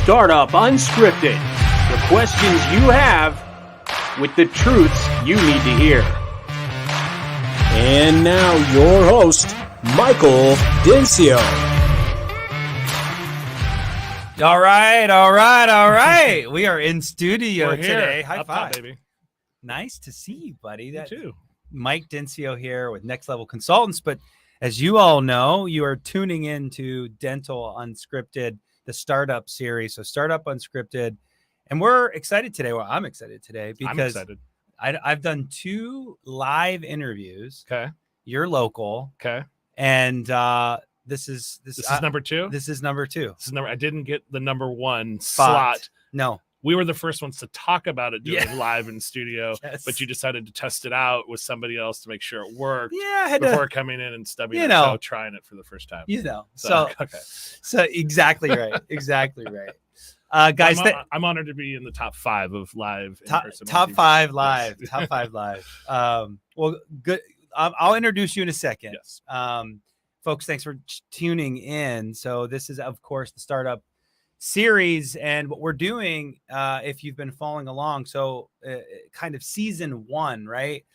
Startup Unscripted. The questions you have with the truths you need to hear. And now your host, Michael Dencio. All right. We are in studio today. High Up five, top, baby. Nice to see you, buddy. You too. Mike Dencio here with Next Level Consultants. But as you all know, you are tuning into Dental Unscripted, the startup series. So Startup Unscripted. And we're excited today. Well, I'm excited today because I've done 2 live interviews. Okay. You're local. Okay. And this is number 2. This is number 2. I didn't get the number 1 slot. No. We were the first ones to talk about it doing live in studio, but you decided to test it out with somebody else to make sure it worked. Yeah, I had before coming in and stubbing your toe, trying it for the first time. So exactly right. Exactly right. Guys, I'm honored to be in the top 5 of live. Top 5 live. Top 5 live. Well, good. I'll introduce you in a second. Yes. Folks, thanks for tuning in. So this is, of course, the Startup series, and what we're doing, if you've been following along, so kind of season 1, right?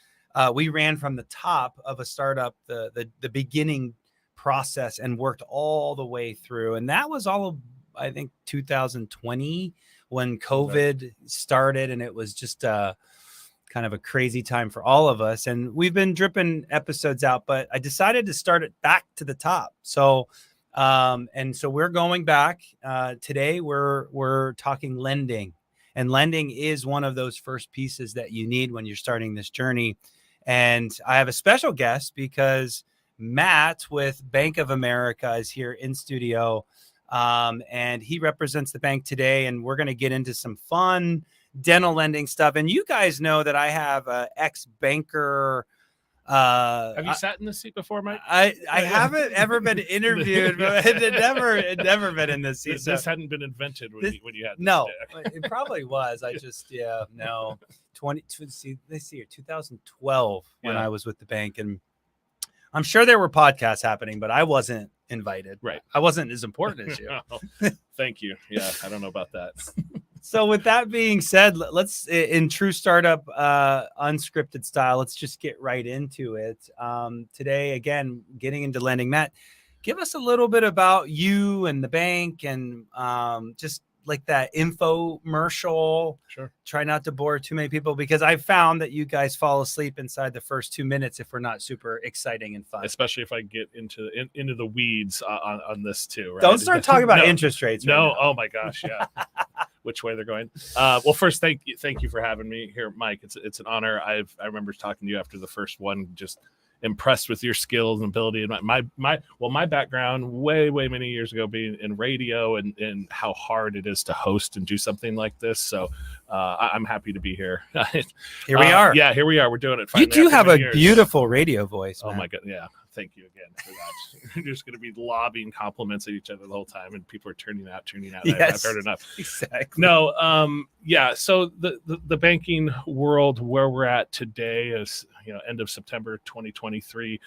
We ran from the top of a startup, the beginning process, and worked all the way through. And that was all of, I think, 2020 when COVID started, and it was just kind of a crazy time for all of us. And we've been dripping episodes out, but I decided to start it back to the top. So so we're going back today. We're talking lending, and lending is one of those first pieces that you need when you're starting this journey. And I have a special guest because Matt with Bank of America is here in studio, and he represents the bank today. And we're going to get into some fun dental lending stuff. And you guys know that I have an ex-banker. Have you sat in this seat before, Mike? I haven't ever been interviewed, but it never been in this seat. This hadn't been invented when you had this. No, it probably was. I just 2012 when I was with the bank, and I'm sure there were podcasts happening, but I wasn't invited. Right, I wasn't as important as you. Thank you. Yeah, I don't know about that. So with that being said, let's, in true startup unscripted style, let's just get right into it. Today, again, getting into lending. Matt, give us a little bit about you and the bank, and just like that infomercial. Sure. Try not to bore too many people, because I found that you guys fall asleep inside the first 2 minutes if we're not super exciting and fun. Especially if I get into the weeds on this too. Right? Don't start talking about interest rates. No. Right, oh my gosh. Yeah. Which way they're going. Well, first, thank you for having me here, Mike. It's an honor. I remember talking to you after the first one, just impressed with your skills and ability, and my background way many years ago being in radio, and how hard it is to host and do something like this. So I'm happy to be here. Here we are. Yeah, here we are. We're doing it. Finally, you do have a beautiful radio voice. Oh my God. Yeah. Thank you again for that. We're just going to be lobbing compliments at each other the whole time, and people are turning out. Yes, I've heard enough. Exactly. No. So the banking world where we're at today is, end of September 2023.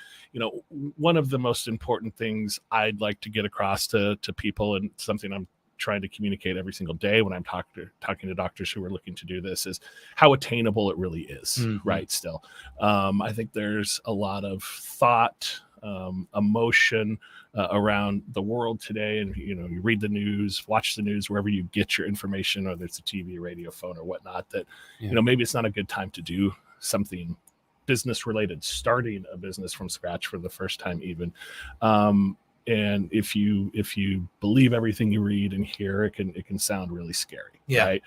One of the most important things I'd like to get across to people, and something I'm trying to communicate every single day when I'm talking to doctors who are looking to do this, is how attainable it really is. Right. Still, I think there's a lot of thought, emotion around the world today. And, you read the news, watch the news, wherever you get your information, whether it's a TV, radio, phone, or whatnot, that, maybe it's not a good time to do something business related, starting a business from scratch for the first time even. And if you believe everything you read and hear, it can sound really scary. Yeah. Right.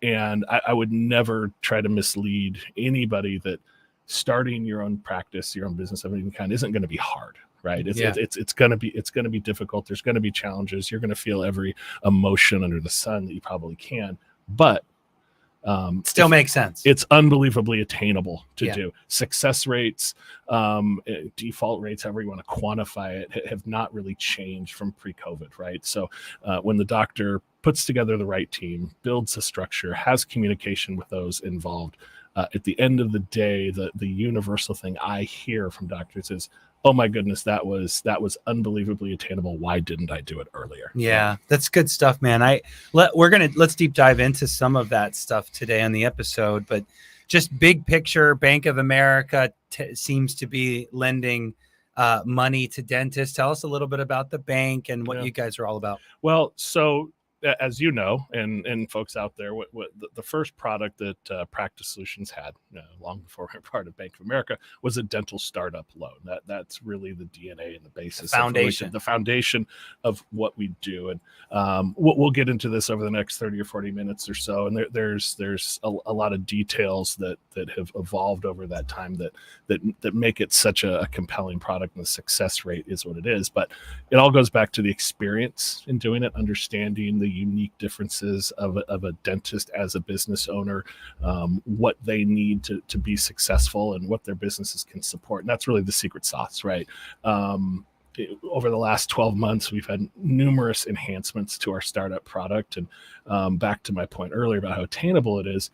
And I would never try to mislead anybody that starting your own practice, your own business of any kind, isn't going to be hard. Right. It's going to be difficult. There's going to be challenges. You're going to feel every emotion under the sun that you probably can, but still makes sense. It's unbelievably attainable to do. Success rates, default rates, however you want to quantify it, have not really changed from pre-COVID, right? So when the doctor puts together the right team, builds a structure, has communication with those involved, at the end of the day, the universal thing I hear from doctors is, oh my goodness, that was unbelievably attainable. Why didn't I do it earlier? Yeah, that's good stuff, man. Let's deep dive into some of that stuff today on the episode, but just big picture, Bank of America seems to be lending money to dentists. Tell us a little bit about the bank and what you guys are all about. Well, so as you know, and folks out there, what the first product that Practice Solutions had long before we were part of Bank of America was a dental startup loan. That's really the DNA and the basis, the foundation of what we do. And we'll get into this over the next 30 or 40 minutes or so. And there's a lot of details that have evolved over that time that make it such a compelling product, and the success rate is what it is. But it all goes back to the experience in doing it, understanding the unique differences of a dentist as a business owner, what they need to be successful and what their businesses can support. And that's really the secret sauce, right? Over the last 12 months, we've had numerous enhancements to our startup product. And back to my point earlier about how attainable it is,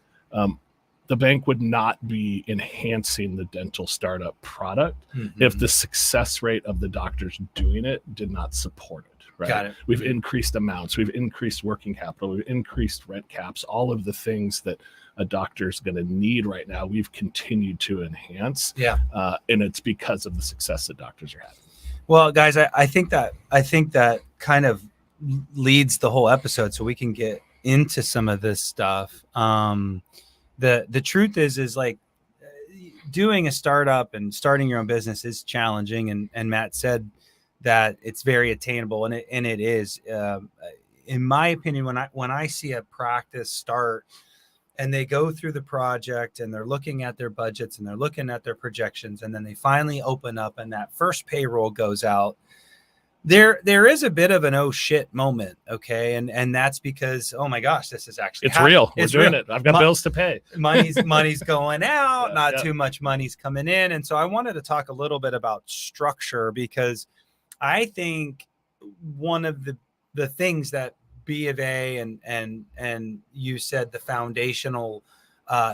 the bank would not be enhancing the dental startup product if the success rate of the doctors doing it did not support it. Right. Got it. We've increased amounts. We've increased working capital. We've increased rent caps. All of the things that a doctor is going to need right now, we've continued to enhance. Yeah. And it's because of the success that doctors are having. Well, guys, I think that kind of leads the whole episode, so we can get into some of this stuff. The truth is like doing a startup and starting your own business is challenging, and Matt said that it's very attainable, and it is. In my opinion, when I see a practice start and they go through the project and they're looking at their budgets and they're looking at their projections, and then they finally open up and that first payroll goes out, there is a bit of an oh shit moment, okay, and that's because, oh my gosh, this is actually real. We're doing it. I've got bills to pay. Money's going out, not too much money's coming in. And so I wanted to talk a little bit about structure, because I think one of the things that B of A and you said the foundational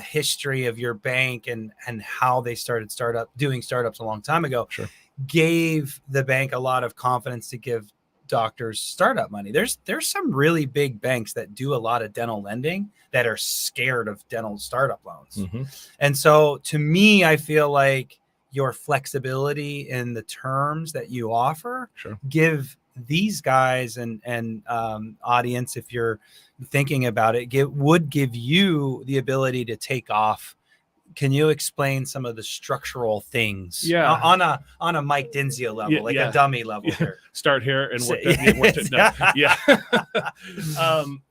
history of your bank and how they started doing startups a long time ago, sure, gave the bank a lot of confidence to give doctors startup money. There's some really big banks that do a lot of dental lending that are scared of dental startup loans. Mm-hmm. And so to me, I feel like your flexibility in the terms that you offer give these guys and audience, if you're thinking about it, would give you the ability to take off. Can you explain some of the structural things? Yeah, on a Mike Denzio level, a dummy level here. Start here and work it. No. Yeah.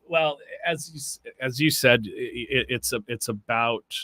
Well, as you said, it's about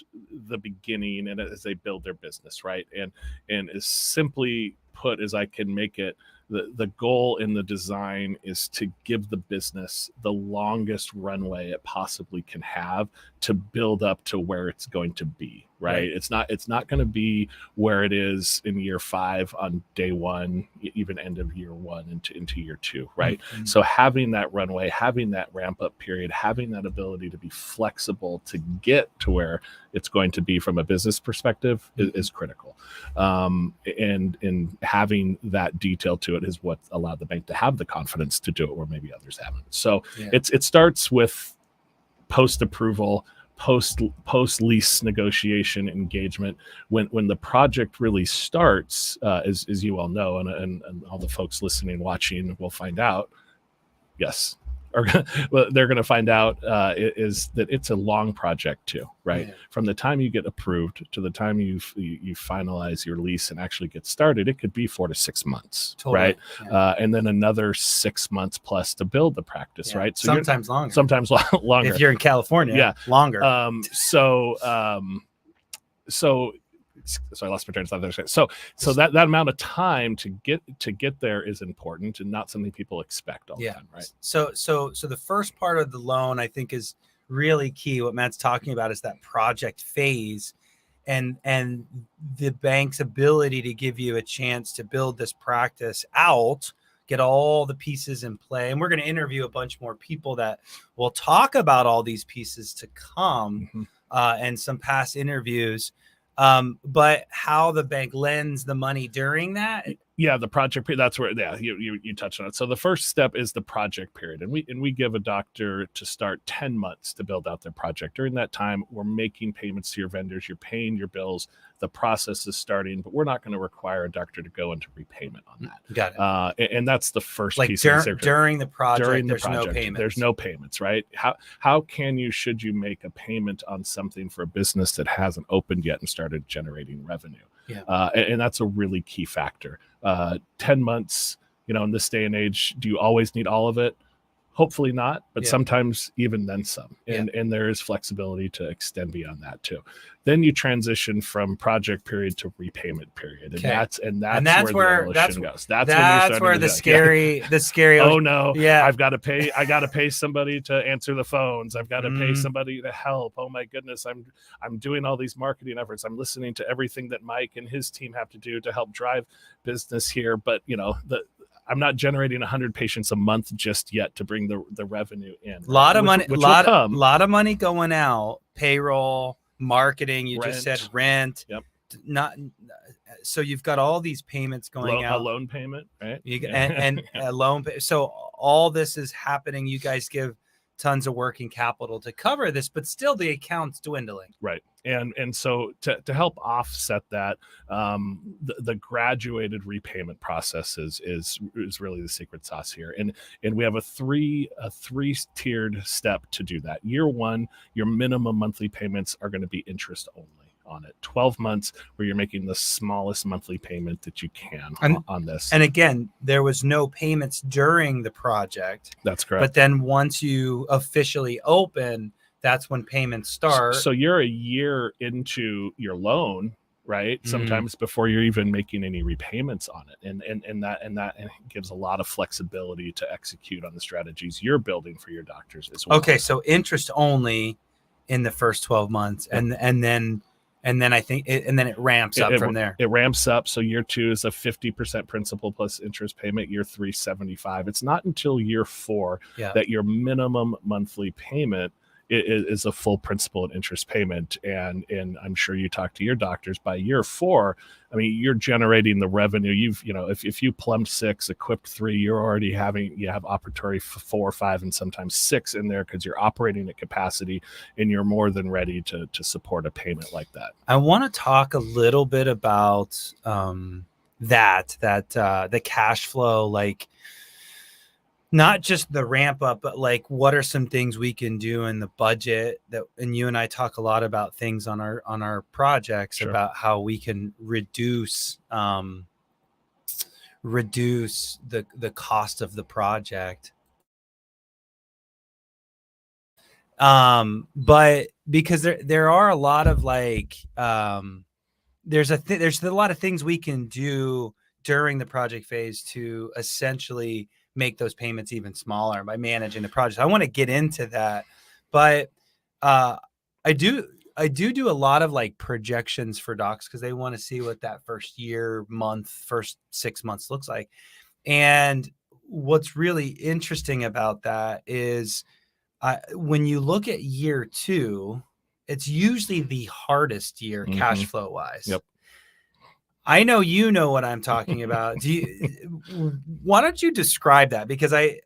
the beginning and as they build their business, right? And as simply put as I can make it, the goal in the design is to give the business the longest runway it possibly can have to build up to where it's going to be, right? It's not going to be where it is in year 5 on day 1, even end of year 1 into year 2, right? Mm-hmm. So having that runway, having that ramp up period, having that ability to be flexible to get to where it's going to be from a business perspective is critical. And having that detail to it is what allowed the bank to have the confidence to do it where maybe others haven't. So it starts with post-approval, post-lease negotiation engagement. When the project really starts, as you all know, and all the folks listening, watching will find out, yes, or they're going to find out is that it's a long project too, right? Yeah. From the time you get approved to the time you finalize your lease and actually get started, it could be 4 to 6 months, right? Yeah. And then another 6 months plus to build the practice, right? So sometimes longer. Sometimes longer. If you're in California, longer. So I lost my train of thought there. So that amount of time to get there is important and not something people expect all the time, right? So the first part of the loan, I think, is really key. What Matt's talking about is that project phase and the bank's ability to give you a chance to build this practice out, get all the pieces in play. And we're going to interview a bunch more people that will talk about all these pieces to come, and some past interviews. But how the bank lends the money during that. Yeah, the project period. That's where you touched on it. So the first step is the project period, and we give a doctor to start 10 months to build out their project. During that time, we're making payments to your vendors, you're paying your bills, the process is starting, but we're not going to require a doctor to go into repayment on that. Got it. And that's the first Like piece during the project. During the there's project, no payments. there's no payments, right? How should you make a payment on something for a business that hasn't opened yet and started generating revenue? Yeah. And that's a really key factor. 10 months, in this day and age, do you always need all of it? Hopefully not, but sometimes even then some. And there is flexibility to extend beyond that too. Then you transition from project period to repayment period. And that's where the evolution goes. That's where the scary oh no, yeah, I got to pay somebody to answer the phones. I've got to pay somebody to help. Oh my goodness, I'm doing all these marketing efforts. I'm listening to everything that Mike and his team have to do to help drive business here, but I'm not generating 100 patients a month just yet to bring the revenue in. A lot of money, lot of money going out, payroll, marketing. You just said rent. Yep. So you've got all these payments going out. A loan payment, right? And a loan. So all this is happening. You guys give tons of working capital to cover this, but still the account's dwindling. Right. And so to help offset that, the graduated repayment process is really the secret sauce here. And we have a three tiered step to do that. Year one, your minimum monthly payments are going to be interest only on it. 12 months where you're making the smallest monthly payment that you can on this. And again, there was no payments during the project. That's correct. But then once you officially open, that's when payments start. So you're a year into your loan, right? Sometimes before you're even making any repayments on it. And that gives a lot of flexibility to execute on the strategies you're building for your doctors as well. Okay, so interest only in the first 12 months. And then I think it ramps up from there. It ramps up. So year two is a 50% principal plus interest payment. Year three, 75. It's not until year four that your minimum monthly payment is a full principal and interest payment. And I'm sure you talk to your doctors by year four. I mean, you're generating the revenue. If you plumbed 6, equipped 3, you have operatory 4, 5, and sometimes 6 in there because you're operating at capacity and you're more than ready to support a payment like that. I want to talk a little bit about the cash flow, like not just the ramp up, but like what are some things we can do in the budget and you and I talk a lot about things on our projects. Sure. About how we can reduce the cost of the project. But because there are a lot of there's a lot of things we can do during the project phase to essentially make those payments even smaller by managing the project. I want to get into that, but I do a lot of projections for docs because they want to see what that first 6 months looks like. And what's really interesting about that is when you look at year 2, it's usually the hardest year cash flow wise. Yep. I know you know what I'm talking about. Why don't you describe that? Because I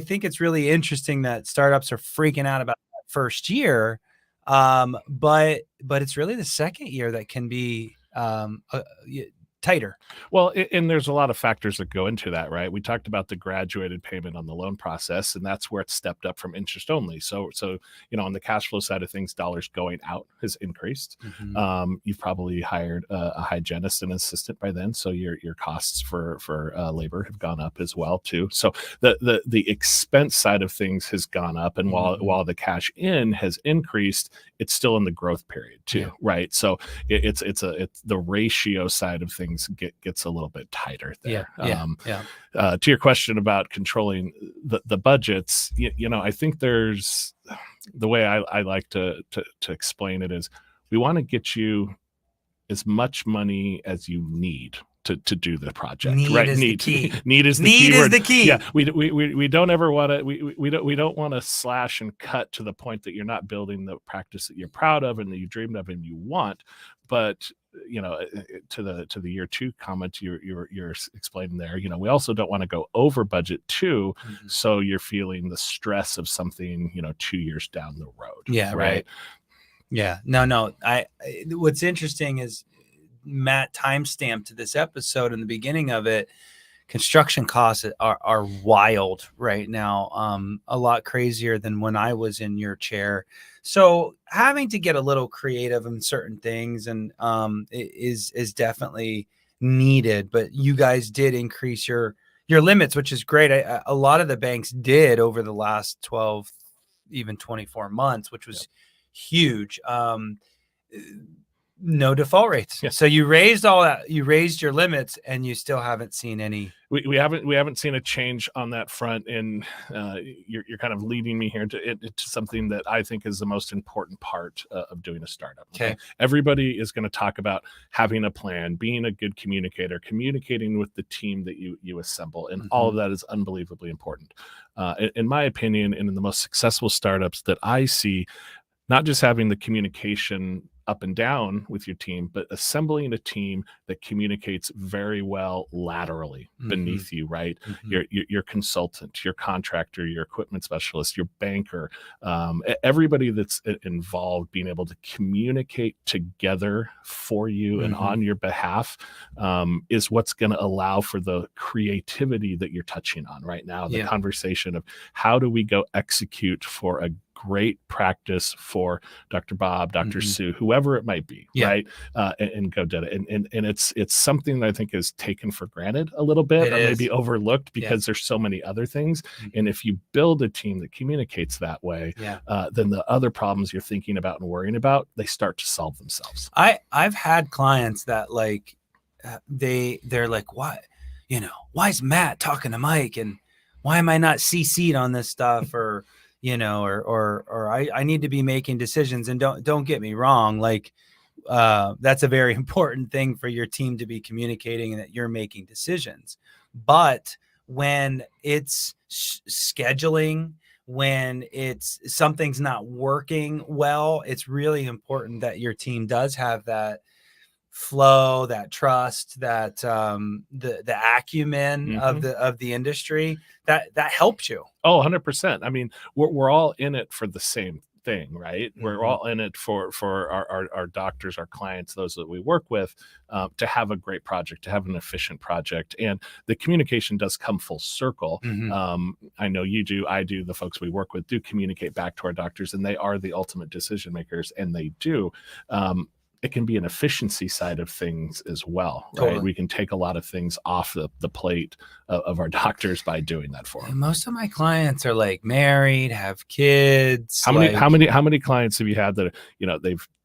think it's really interesting that startups are freaking out about that first year, but it's really the second year that can be tighter. Well, and there's a lot of factors that go into that, right? We talked about the graduated payment on the loan process, and that's where it stepped up from interest only. So on the cash flow side of things, dollars going out has increased. Mm-hmm. You've probably hired a hygienist and assistant by then, so your costs for labor have gone up as well too. So the expense side of things has gone up, and while the cash in has increased, it's still in the growth period too, right? So it's the ratio side of things gets a little bit tighter there. To your question about controlling the budgets, I think there's the way I like to explain it is we want to get you as much money as you need to do the project. Need right? is the key. Need is the Need keyword. is the key. Yeah, we don't ever want to we don't want to slash and cut to the point that you're not building the practice that you're proud of and that you dreamed of and you want. But to the year 2 comment you're explaining there, we also don't want to go over budget too, so you're feeling the stress of something 2 years down the road. Yeah, right. Yeah, no. What's interesting is Matt timestamped this episode in the beginning of it. Construction costs are wild right now, a lot crazier than when I was in your chair. So having to get a little creative in certain things and is definitely needed. But you guys did increase your limits, which is great. A lot of the banks did over the last 12, even 24 months, which was huge. No default rates. Yeah. So you raised all that, you raised your limits, and you still haven't seen any. We haven't seen a change on that front, and you're kind of leading me here to something that I think is the most important part of doing a startup. Okay. Everybody is going to talk about having a plan, being a good communicator, communicating with the team that you assemble, and all of that is unbelievably important. In my opinion, and in the most successful startups that I see, not just having the communication up and down with your team, but assembling a team that communicates very well laterally beneath you, right? Your consultant, your contractor, your equipment specialist, your banker, everybody that's involved being able to communicate together for you and on your behalf is what's going to allow for the creativity that you're touching on right now. The conversation of how do we go execute for a great practice for Dr. Bob, Dr. Sue, whoever it might be, right? And go do it. And it's something that I think is taken for granted a little bit, or maybe overlooked because there's so many other things. And if you build a team that communicates that way, then the other problems you're thinking about and worrying about, they start to solve themselves. I've had clients that like they're like, why is Matt talking to Mike, and why am I not CC'd on this stuff, or or I need to be making decisions. And don't get me wrong, like that's a very important thing for your team to be communicating and that you're making decisions. But when it's scheduling, when it's something's not working well, it's really important that your team does have that flow, that trust, that the acumen of the industry that helps you. Oh, 100%. I mean, we're all in it for the same thing, right? We're all in it for our doctors, our clients, those that we work with, to have a great project, to have an efficient project. And the communication does come full circle. I know you do, I do, the folks we work with do communicate back to our doctors, and they are the ultimate decision makers, and they do. It can be an efficiency side of things as well, right? Totally. We can take a lot of things off the plate of our doctors by doing that for them. And most of my clients are like married, have kids. How many clients have you had that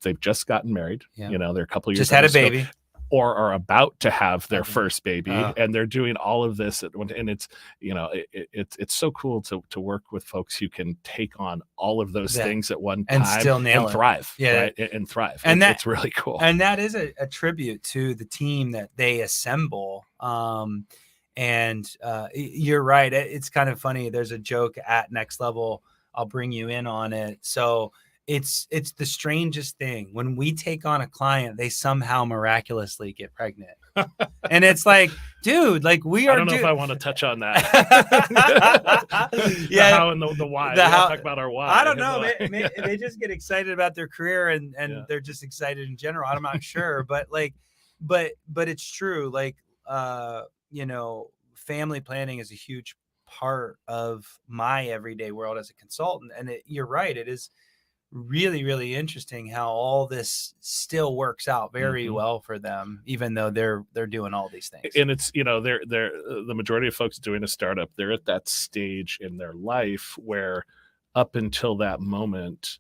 they've just gotten married? Yeah. They're a couple years just had a baby, or are about to have their first baby, and they're doing all of this at one. And it's it's so cool to work with folks who can take on all of those things at one time and still nail it. Thrive, right? And thrive. And it's really cool. And that is a tribute to the team that they assemble. And you're right. It's kind of funny. There's a joke at Next Level. I'll bring you in on it. So it's the strangest thing. When we take on a client, they somehow miraculously get pregnant. And it's like, dude, like I don't know if I want to touch on that. The how and the why. We'll talk about our why. I don't know. They just get excited about their career and they're just excited in general. I'm not sure, but it's true. Like, family planning is a huge part of my everyday world as a consultant. And you're right. It is really, really interesting how all this still works out very well for them, even though they're doing all these things. And it's, they're the majority of folks doing a startup, they're at that stage in their life where up until that moment,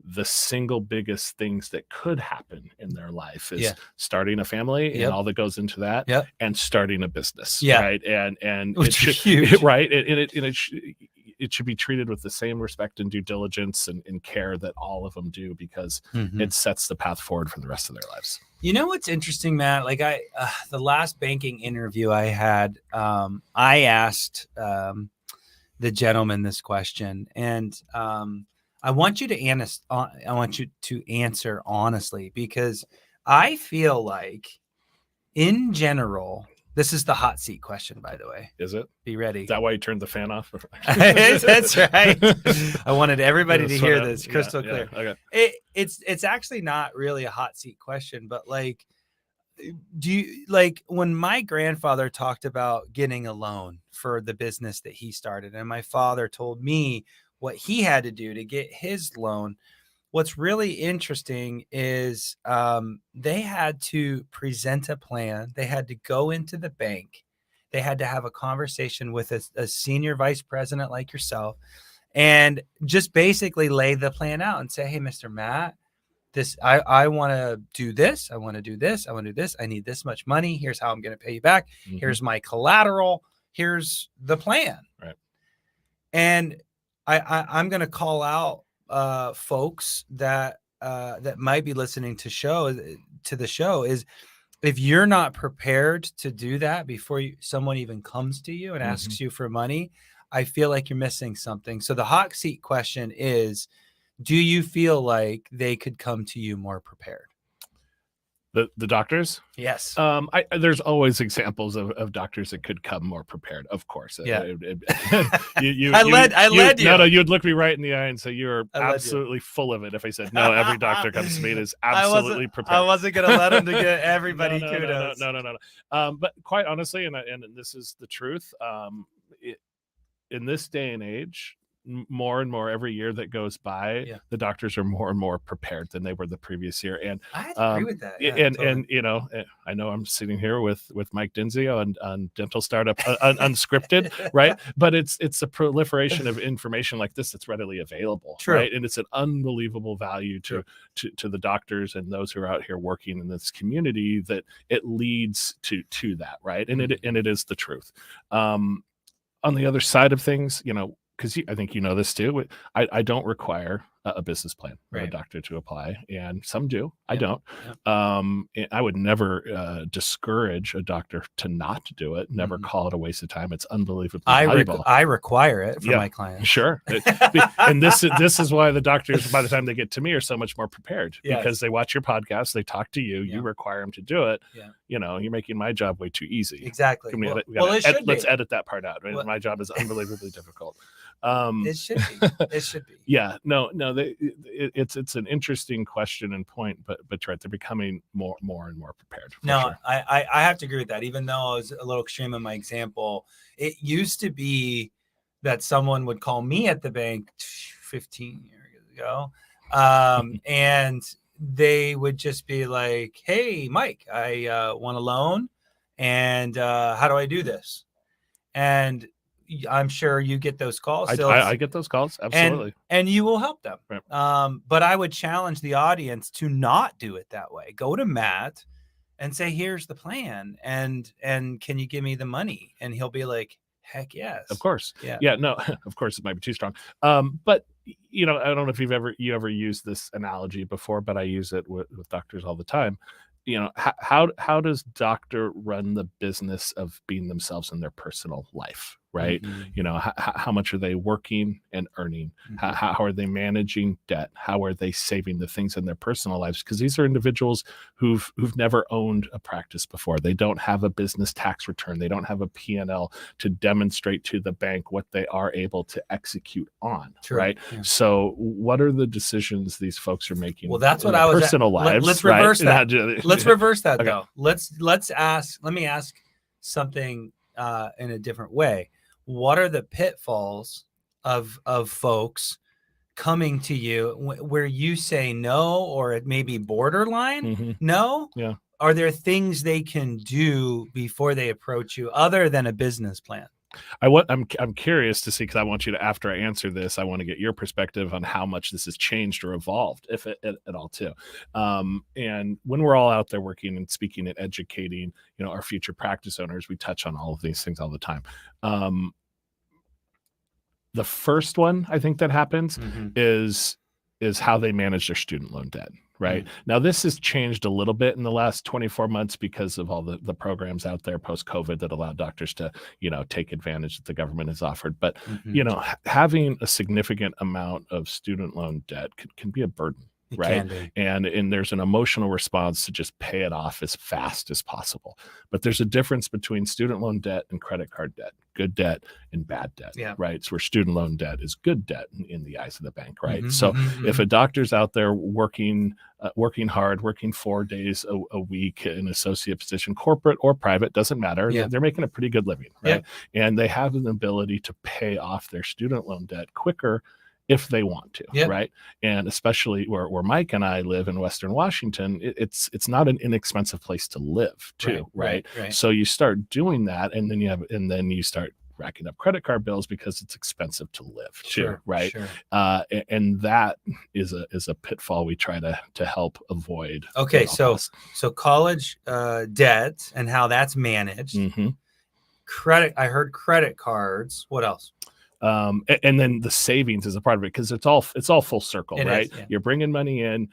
the single biggest things that could happen in their life is starting a family and all that goes into that, and starting a business, right? And which it should, huge. right? it should be treated with the same respect and due diligence and care that all of them do, because it sets the path forward for the rest of their lives. You know what's interesting, Matt? Like the last banking interview I had, I asked the gentleman this question, and I want you to answer honestly, because I feel like, in general, this is the hot seat question, by the way. Is it? Be ready. Is that why you turned the fan off? That's right. I wanted everybody to hear this crystal clear. Okay. It's actually not really a hot seat question, but like, do you, like, when my grandfather talked about getting a loan for the business that he started, and my father told me what he had to do to get his loan, what's really interesting is they had to present a plan. They had to go into the bank. They had to have a conversation with a senior vice president like yourself, and just basically lay the plan out and say, hey, Mr. Matt, I want to do this. I want to do this. I want to do this. I need this much money. Here's how I'm going to pay you back. Here's my collateral. Here's the plan. Right. And I'm going to call out folks that might be listening to the show, is if you're not prepared to do that before someone even comes to you and asks you for money, I feel like you're missing something. So the hot seat question is, do you feel like they could come to you more prepared? The doctors? Yes. There's always examples of doctors that could come more prepared, of course. Yeah. I led you. No, you would look me right in the eye and say, you're absolutely full of it. If I said, no, every doctor comes to me and is absolutely prepared. I wasn't going to let them to get everybody kudos. No. But quite honestly, and this is the truth, in this day and age, more and more every year that goes by, the doctors are more and more prepared than they were the previous year. And I agree with that. Yeah, and you know, I know I'm sitting here with Mike Denzio on Dental Startup Unscripted, right? But it's a proliferation of information like this that's readily available. True. Right? And it's an unbelievable value to the doctors and those who are out here working in this community, that it leads to that, right? And it is the truth. On the other side of things, you know, because I think you know this too, I don't require a business plan for a doctor to apply, and some do. I don't. I would never discourage a doctor to not do it. Never call it a waste of time. It's unbelievably valuable. I require it for my clients. Sure. And this is why the doctors, by the time they get to me, are so much more prepared, because they watch your podcast, they talk to you, you require them to do it. You know, you're making my job way too easy. Exactly. Let's edit that part out. Right? Well, my job is unbelievably difficult. It should be. It should be. Yeah. No. It's an interesting question and point, but right, they're becoming more and more prepared. No, sure. I have to agree with that. Even though I was a little extreme in my example, it used to be that someone would call me at the bank 15 years ago, and they would just be like, "Hey, Mike, I want a loan, and how do I do this?" And I'm sure you get those calls. I get those calls. Absolutely. And you will help them. Right. But I would challenge the audience to not do it that way. Go to Matt and say, here's the plan. And can you give me the money? And he'll be like, heck yes. Of course. Yeah. No, of course it might be too strong. But you know, I don't know if you ever used this analogy before, but I use it with doctors all the time. You know, how does doctor run the business of being themselves in their personal life, right? You know, how much are they working and earning? How are they managing debt? How are they saving the things in their personal lives? Because these are individuals who've never owned a practice before. They don't have a business tax return. They don't have a P&L to demonstrate to the bank what they are able to execute on, right? Yeah. So what are the decisions these folks are making? Well, that's what I was personal lives. Let's reverse right? that. Let's reverse that though. Let me ask something in a different way. What are the pitfalls of folks coming to you where you say no, or it may be borderline no? Yeah. Are there things they can do before they approach you other than a business plan? I'm curious to see, because I want you to, after I answer this, I want to get your perspective on how much this has changed or evolved, if it at all too. And when we're all out there working and speaking and educating, you know, our future practice owners, we touch on all of these things all the time. the first one I think that happens Mhm. is how they manage their student loan debt. Right. Now, this has changed a little bit in the last 24 months because of all the programs out there post-COVID that allow doctors to, take advantage that the government has offered. But, Mhm. having a significant amount of student loan debt can be a burden. It Right. can be. And there's an emotional response to just pay it off as fast as possible. But there's a difference between student loan debt and credit card debt, good debt and bad debt. Yeah. Right. So where student loan debt is good debt in the eyes of the bank. Right. Mhm, So mhm, if mhm. a doctor's out there working hard, working 4 days a week in an associate position, corporate or private, doesn't matter. Yeah. They're making a pretty good living. Right. And they have an ability to pay off their student loan debt quicker if they want to, Yep. right? And especially where Mike and I live in Western Washington, it's not an inexpensive place to live too, right? Right. So you start doing that, and then you start racking up credit card bills because it's expensive to live too, Sure. right? Sure. And that is a pitfall we try to help avoid. Okay, at all costs. so college debt and how that's managed. Mhm. Credit. I heard credit cards. What else? And then the savings is a part of it because it's all full circle, It right? is, yeah. You're bringing money in.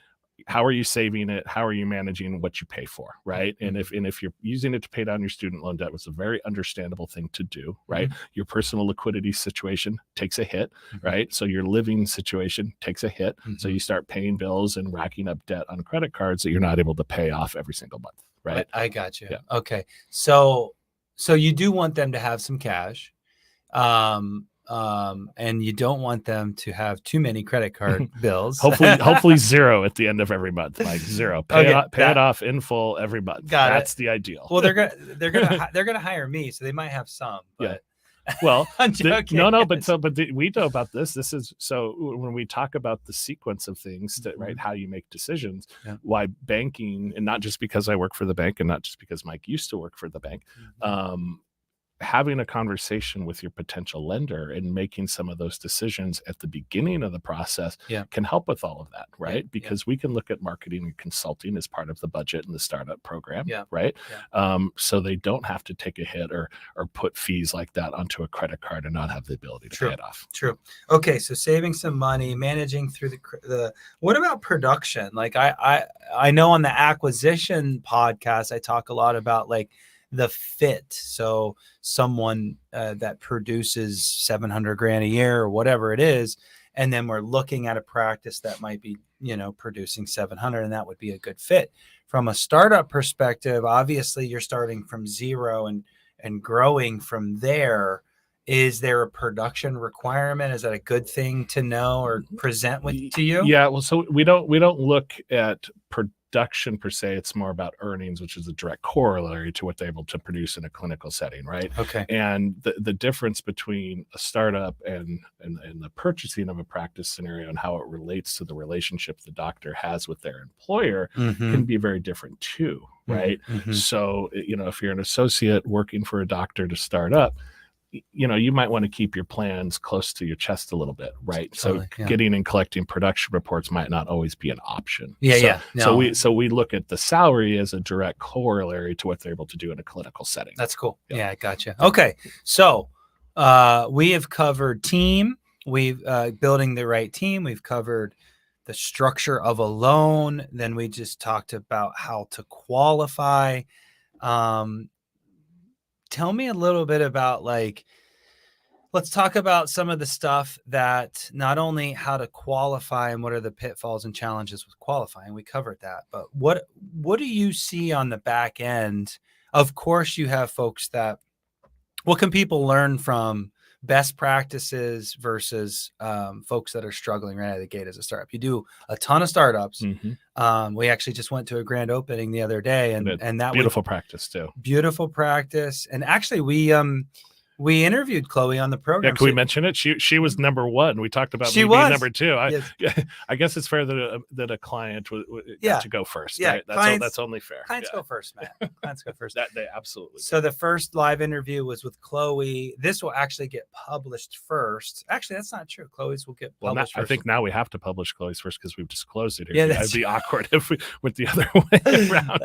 How are you saving it? How are you managing what you pay for, right? And if you're using it to pay down your student loan debt, it's a very understandable thing to do, right? Your personal liquidity situation takes a hit, right? So your living situation takes a hit. So you start paying bills and racking up debt on credit cards that you're not able to pay off every single month, right? I got you. Yeah. Okay, so you do want them to have some cash, and you don't want them to have too many credit card bills. Hopefully zero at the end of every month, like zero. Pay it off in full every month. That's the ideal. Well, they're gonna hire me, so they might have some. But well, I'm joking. But we know about this. This is so when we talk about the sequence of things, that right, how you make decisions. Why banking, and not just because I work for the bank, and not just because Mike used to work for the bank. Having a conversation with your potential lender and making some of those decisions at the beginning of the process can help with all of that, right? Because we can look at marketing and consulting as part of the budget and the startup program, right? So they don't have to take a hit or put fees like that onto a credit card and not have the ability to pay it off. True. Okay, so saving some money, managing through the. What about production? Like I know on the acquisition podcast, I talk a lot about like the fit. So someone that produces $700,000 a year or whatever it is, and then we're looking at a practice that might be, producing 700, and that would be a good fit. From a startup perspective, obviously you're starting from zero and growing from there. Is there a production requirement? Is that a good thing to know or present to you? Yeah. Well, so we don't look at production per se. It's more about earnings, which is a direct corollary to what they're able to produce in a clinical setting, right? Okay. And the difference between a startup and the purchasing of a practice scenario and how it relates to the relationship the doctor has with their employer can be very different too, right? So, if you're an associate working for a doctor to start up, you might want to keep your plans close to your chest a little bit, right? Totally, so getting and collecting production reports might not always be an option. No. So we look at the salary as a direct corollary to what they're able to do in a clinical setting. That's cool. Yeah, I gotcha. Okay, so we have covered team. We've building the right team. We've covered the structure of a loan. Then we just talked about how to qualify. Tell me a little bit about let's talk about some of the stuff that not only how to qualify and what are the pitfalls and challenges with qualifying. We covered that, but what do you see on the back end? Of course, you have folks what can people learn from best practices versus folks that are struggling right out of the gate as a startup? You do a ton of startups. We actually just went to a grand opening the other day, and that beautiful practice too. Beautiful practice. And actually we interviewed Chloe on the program. Yeah, can we mention it? She was number one. We talked about being number two. I guess it's fair that a client got to go first. Yeah, right? That's only fair. Clients go first, Matt. Clients go first. They absolutely. So the first live interview was with Chloe. This will actually get published first. Actually, that's not true. Chloe's will get published first. I think now we have to publish Chloe's first because we've disclosed it here. Yeah, it'd be awkward if we went the other way around.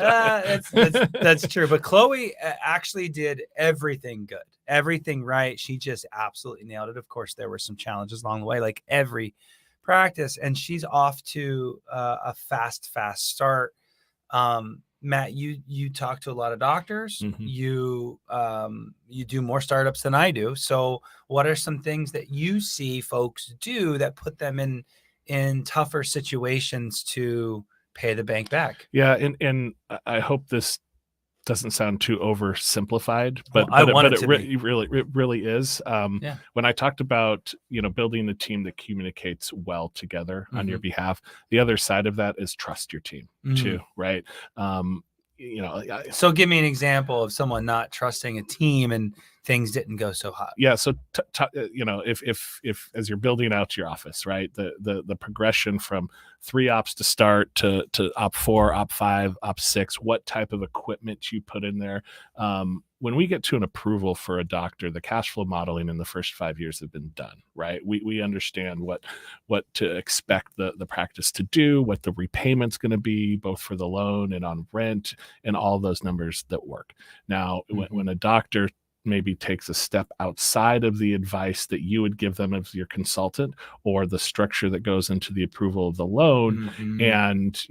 That's true. But Chloe actually did everything good. everything right. She just absolutely nailed it. Of course, there were some challenges along the way, like every practice, and she's off to a fast start. Matt, you talk to a lot of doctors. Mhm. You do more startups than I do. So what are some things that you see folks do that put them in tougher situations to pay the bank back? Yeah, and I hope this doesn't sound too oversimplified, Well, but I but want it, it to be. it really is. Yeah. When I talked about building a team that communicates well together on your Mhm. behalf, the other side of that is trust your team too, right? Um, So give me an example of someone not trusting a team and things didn't go so hot. Yeah. So, if as you're building out your office, right, the progression from 3 ops to start to op 4, op 5, op 6, what type of equipment you put in there. When we get to an approval for a doctor, the cash flow modeling in the first 5 years have been done, right? We understand what to expect the practice to do, what the repayment's going to be, both for the loan and on rent, and all those numbers that work. Now, when a doctor maybe takes a step outside of the advice that you would give them as your consultant, or the structure that goes into the approval of the loan, and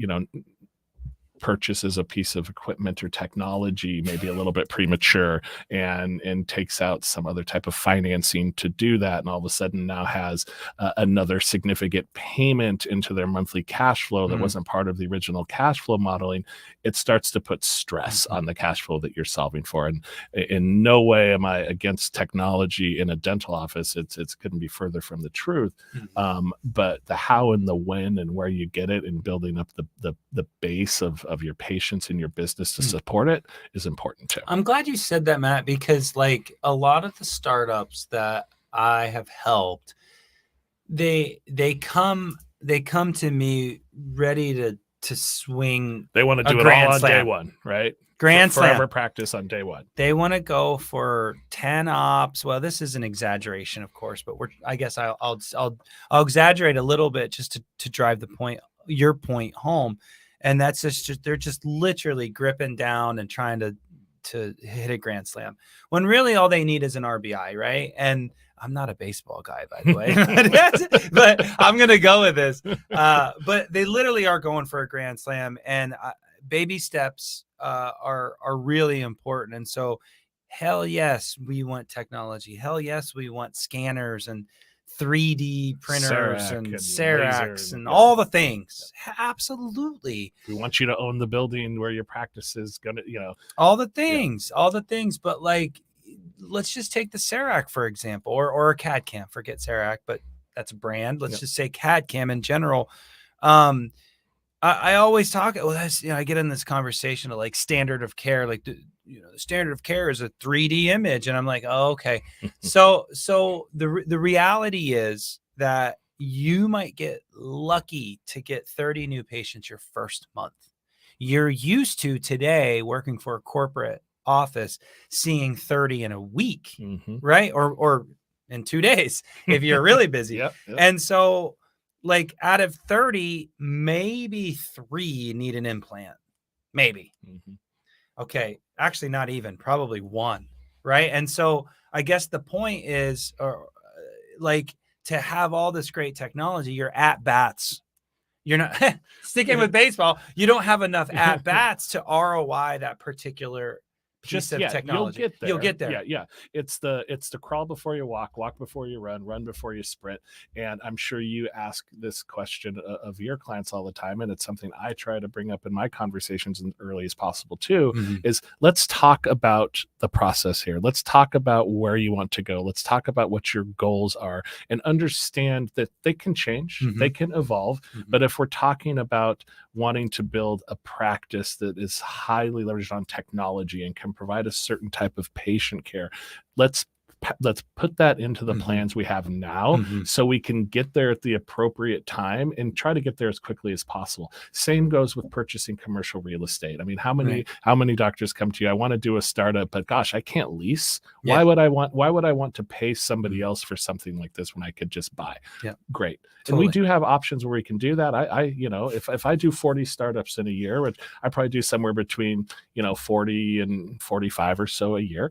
purchases a piece of equipment or technology maybe a little bit premature, and takes out some other type of financing to do that, and all of a sudden now has another significant payment into their monthly cash flow that wasn't part of the original cash flow modeling, it starts to put stress on the cash flow that you're solving for. And in no way am I against technology in a dental office. It's couldn't be further from the truth. But the how and the when and where you get it, and building up the base of your patients and your business to support it is important too. I'm glad you said that, Matt, because like a lot of the startups that I have helped, they come to me ready to swing. They want to do it all on day one, right? Grand slam. Forever practice on day one. They want to go for 10 ops. Well, this is an exaggeration, of course, but I guess I'll exaggerate a little bit just to drive your point home. And that's just they're just literally gripping down and trying to hit a grand slam, when really all they need is an RBI, right? And I'm not a baseball guy, by the way, but I'm going to go with this. But they literally are going for a grand slam, and baby steps are really important. And so, hell yes, we want technology. Hell yes, we want scanners and 3D printers and Cerax and all the things. Absolutely. We want you to own the building where your practice is going to, all the things. But like, let's just take the Cerac, for example, or a CAD cam. Forget Cerac, but that's a brand. Let's just say CAD cam in general. I always talk, I get in this conversation of like standard of care, like the standard of care is a 3D image. And I'm like, oh, okay. So the reality is that you might get lucky to get 30 new patients your first month. You're used to today working for a corporate office, seeing 30 in a week, right? Or in 2 days, if you're really busy. Yep. And so like out of 30, maybe 3 need an implant. Maybe. Okay. Actually, not even, probably 1. Right. And so I guess the point is, like, to have all this great technology, you're at bats. You're not sticking with baseball. You don't have enough at bats to ROI that particular piece of technology. You'll get there. Yeah. It's the crawl before you walk before you run before you sprint. And I'm sure you ask this question of your clients all the time, and it's something I try to bring up in my conversations as early as possible too, is let's talk about the process here. Let's talk about where you want to go. Let's talk about what your goals are, and understand that they can change, they can evolve. But if we're talking about wanting to build a practice that is highly leveraged on technology and can provide a certain type of patient care, let's put that into the plans we have now, so we can get there at the appropriate time and try to get there as quickly as possible. Same goes with purchasing commercial real estate. I mean, how many doctors come to you? I want to do a startup, but gosh, I can't lease. Why would I want to pay somebody else for something like this when I could just buy? Great. Totally. And we do have options where we can do that. If I do 40 startups in a year, which I probably do somewhere between 40 and 45 or so a year.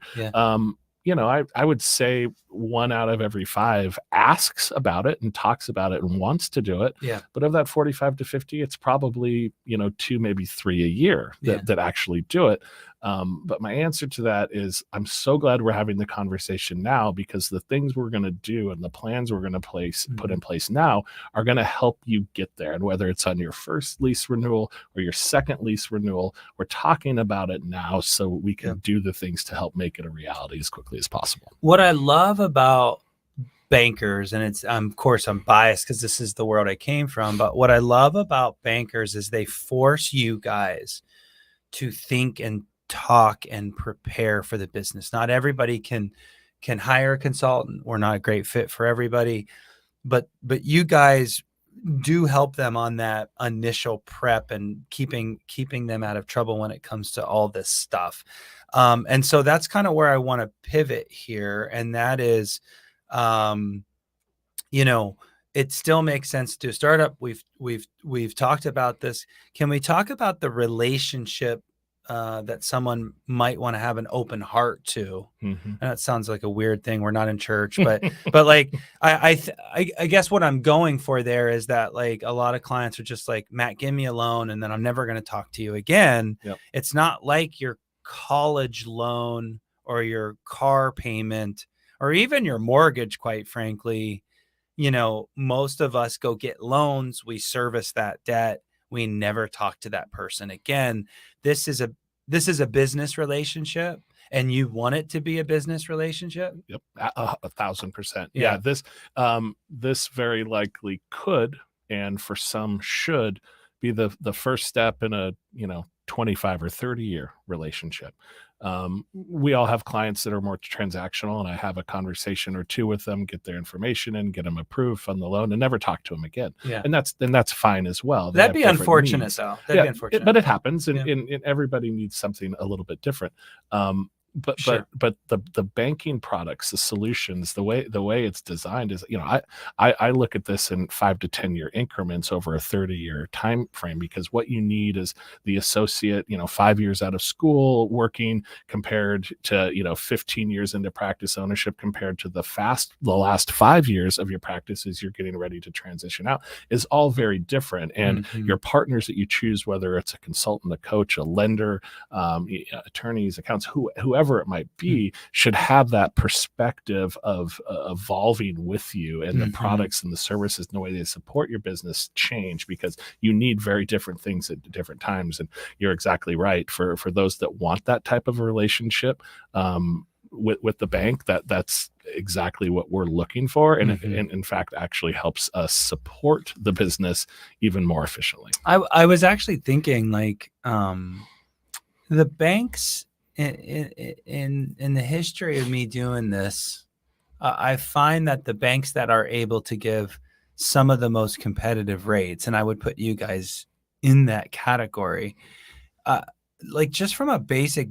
I would say 1 out of every 5 asks about it and talks about it and wants to do it. Yeah. But of that 45 to 50, it's probably, 2, maybe 3 a year that actually do it. But my answer to that is I'm so glad we're having the conversation now, because the things we're going to do and the plans we're going to put in place now are going to help you get there. And whether it's on your first lease renewal or your second lease renewal, we're talking about it now so we can do the things to help make it a reality as quickly as possible. What I love about bankers, and it's of course I'm biased because this is the world I came from, but what I love about bankers is they force you guys to think and talk and prepare for the business. Not everybody can hire a consultant. We're not a great fit for everybody, but you guys do help them on that initial prep and keeping them out of trouble when it comes to all this stuff. And so that's kind of where I want to pivot here. And that is, it still makes sense to start up. We've talked about this. Can we talk about the relationship that someone might want to have an open heart to? Mm-hmm. And that sounds like a weird thing. We're not in church, but like, I guess what I'm going for there is that like a lot of clients are just like, Matt, give me a loan and then I'm never going to talk to you again. Yep. It's not like your college loan or your car payment or even your mortgage, quite frankly. Most of us go get loans. We service that debt. We never talk to that person again. This is a business relationship, and you want it to be a business relationship. Yep, 1,000%. Yeah. This very likely could, and for some should, be the first step in a 25 or 30 year relationship. We all have clients that are more transactional, and I have a conversation or two with them, get their information and get them approved on the loan, and never talk to them again. Yeah. And that's fine as well. That'd be unfortunate, though. That'd be unfortunate. But it happens, and everybody needs something a little bit different. But the banking products, the solutions, the way it's designed is, I look at this in 5 to 10 year increments over a 30-year time frame, because what you need is the associate, 5 years out of school working compared to 15 years into practice ownership compared to the last 5 years of your practice as you're getting ready to transition out, is all very different. And your partners that you choose, whether it's a consultant, a coach, a lender, attorneys, accountants, whoever it might be, should have that perspective of evolving with you, and the products and the services and the way they support your business change, because you need very different things at different times. And you're exactly right. For those that want that type of a relationship with the bank, that's exactly what we're looking for, and in fact actually helps us support the business even more efficiently. I was actually thinking like the banks in the history of me doing this, I find that the banks that are able to give some of the most competitive rates, and I would put you guys in that category, like just from a basic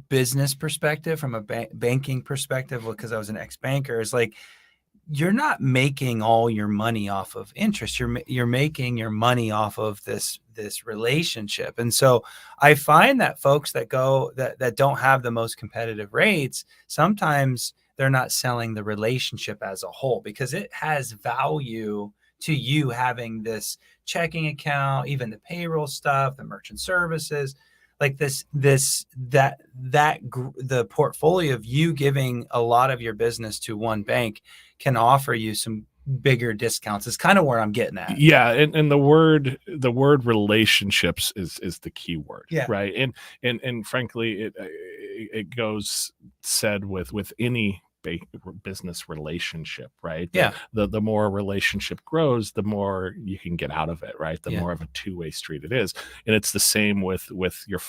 business perspective, from a banking perspective, because I was an ex-banker, is like, you're not making all your money off of interest. You're making your money off of this relationship. And so I find that folks that don't have the most competitive rates, sometimes they're not selling the relationship as a whole, because it has value to you having this checking account, even the payroll stuff, the merchant services, like the portfolio of you giving a lot of your business to one bank can offer you some bigger discounts. Is kind of where I'm getting at. Yeah. And the word relationships is the key word. Yeah. Right. And frankly, it goes said with any business relationship, right? The more a relationship grows, the more you can get out of it, right? The more of a two-way street it is. And it's the same with your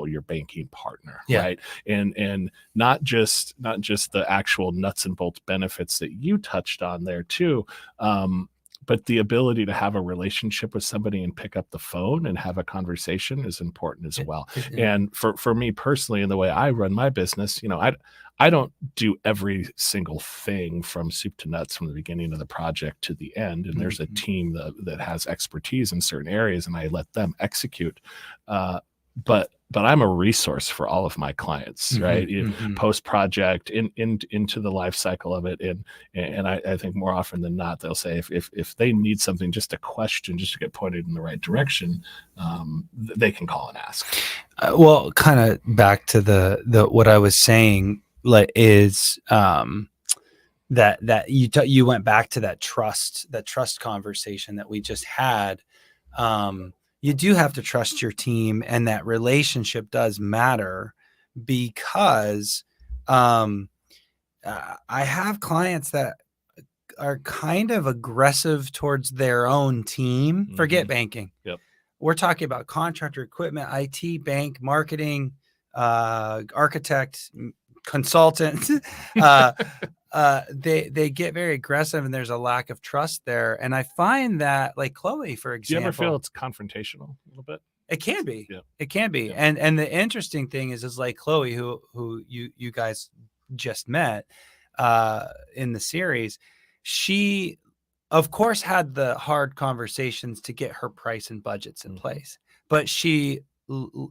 your banking partner, right? And not just the actual nuts and bolts benefits that you touched on there too, but the ability to have a relationship with somebody and pick up the phone and have a conversation is important as well. And for me personally, in the way I run my business, I don't do every single thing from soup to nuts from the beginning of the project to the end. And there's a team that has expertise in certain areas, and I let them execute. But but I'm a resource for all of my clients, right? Post project into the life cycle of it. And I think more often than not, they'll say if they need something, just a question, just to get pointed in the right direction, they can call and ask. Well, kind of back to the what I was saying, like, is that you went back to that trust conversation that we just had. You do have to trust your team, and that relationship does matter, because I have clients that are kind of aggressive towards their own team. Forget banking. Yep. We're talking about contractor, equipment, IT, bank, marketing, architect, consultant. They get very aggressive, and there's a lack of trust there. And I find that, like Chloe, for Do you example, ever feel it's confrontational a little bit? it can be. Yeah. It can be. Yeah. And the interesting thing is like Chloe, who you guys just met in the series, she of course had the hard conversations to get her price and budgets in place, but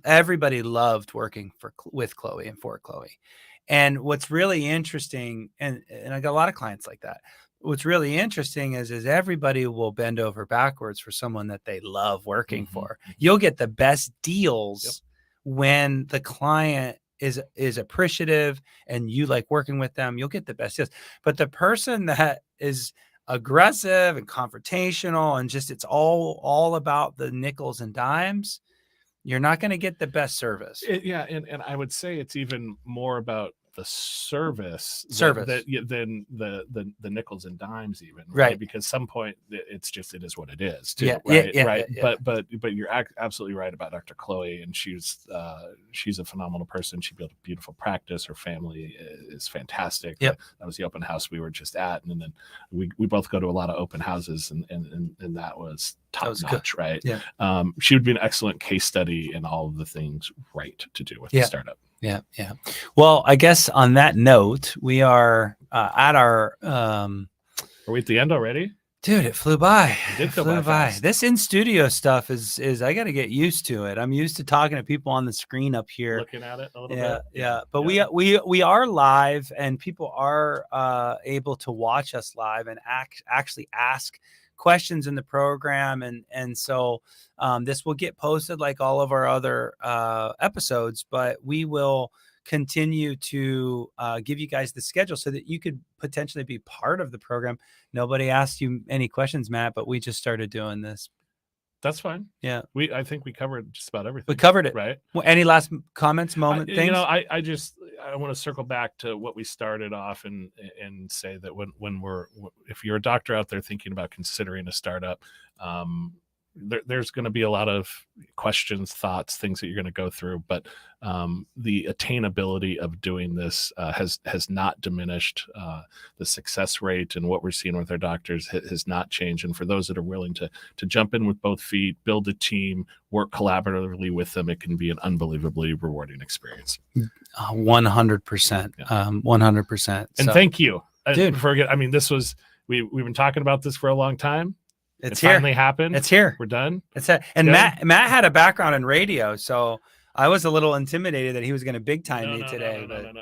everybody loved working with Chloe and for Chloe. And what's really interesting, and I got a lot of clients like that. What's really interesting is everybody will bend over backwards for someone that they love working for. You'll get the best deals when the client is appreciative and you like working with them. You'll get the best deals. But the person that is aggressive and confrontational and just it's all about the nickels and dimes, you're not going to get the best service. And I would say it's even more about the service than the nickels and dimes, even, right? Because some point it is what it is too, right? Yeah. But you're absolutely right about Dr. Chloe, and she's a phenomenal person. She built a beautiful practice. Her family is fantastic. That was the open house we were just at, and then we both go to a lot of open houses, and that was top notch, right? Yeah. She would be an excellent case study in all of the things right to do with the startup. Yeah. Well, I guess on that note, we are at our. Are we at the end already? Dude, it flew by. It flew by. This in studio stuff is I got to get used to it. I'm used to talking to people on the screen up here, looking at it a little bit. Yeah. But we are live, and people are able to watch us live and actually ask questions in the program, and so this will get posted like all of our other episodes, but we will continue to give you guys the schedule so that you could potentially be part of the program. Nobody asked you any questions, Matt, but we just started doing this. That's fine. Yeah. I think we covered just about everything. We covered it. Right. Well, any last comments, things? I want to circle back to what we started off and say that if you're a doctor out there thinking about considering a startup, there's going to be a lot of questions, thoughts, things that you're going to go through, but the attainability of doing this has not diminished. The success rate and what we're seeing with our doctors has not changed. And for those that are willing to jump in with both feet, build a team, work collaboratively with them, it can be an unbelievably rewarding experience. 100%. 100%. And thank you, dude. This was we've been talking about this for a long time. It finally happened. It's here. We're done. And Matt had a background in radio, so I was a little intimidated that he was going to big time me today. No.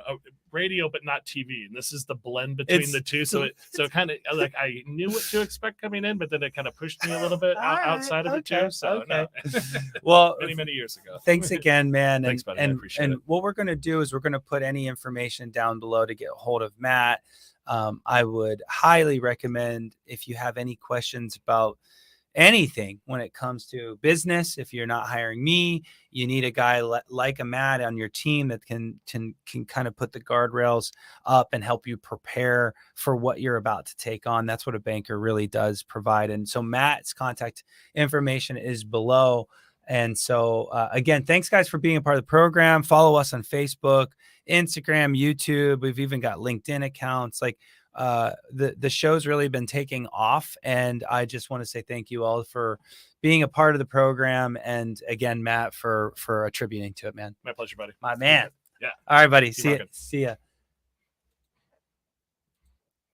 Radio, but not TV. And this is the blend between the two. So it kind of like I knew what to expect coming in, but then it kind of pushed me a little bit outside of it too. So well, many years ago. Thanks again, man. Thanks, buddy. I appreciate it. What we're going to do is we're going to put any information down below to get a hold of Matt. I would highly recommend, if you have any questions about anything when it comes to business, if you're not hiring me, you need a guy like a Matt on your team that can kind of put the guardrails up and help you prepare for what you're about to take on. That's what a banker really does provide. And so Matt's contact information is below. And so again, thanks guys for being a part of the program. Follow us on Facebook, Instagram, YouTube. We've even got LinkedIn accounts. Like the show's really been taking off, and I just want to say thank you all for being a part of the program, and again, Matt, for attributing to it, man. My pleasure, buddy. My man. Yeah. All right, buddy. See ya.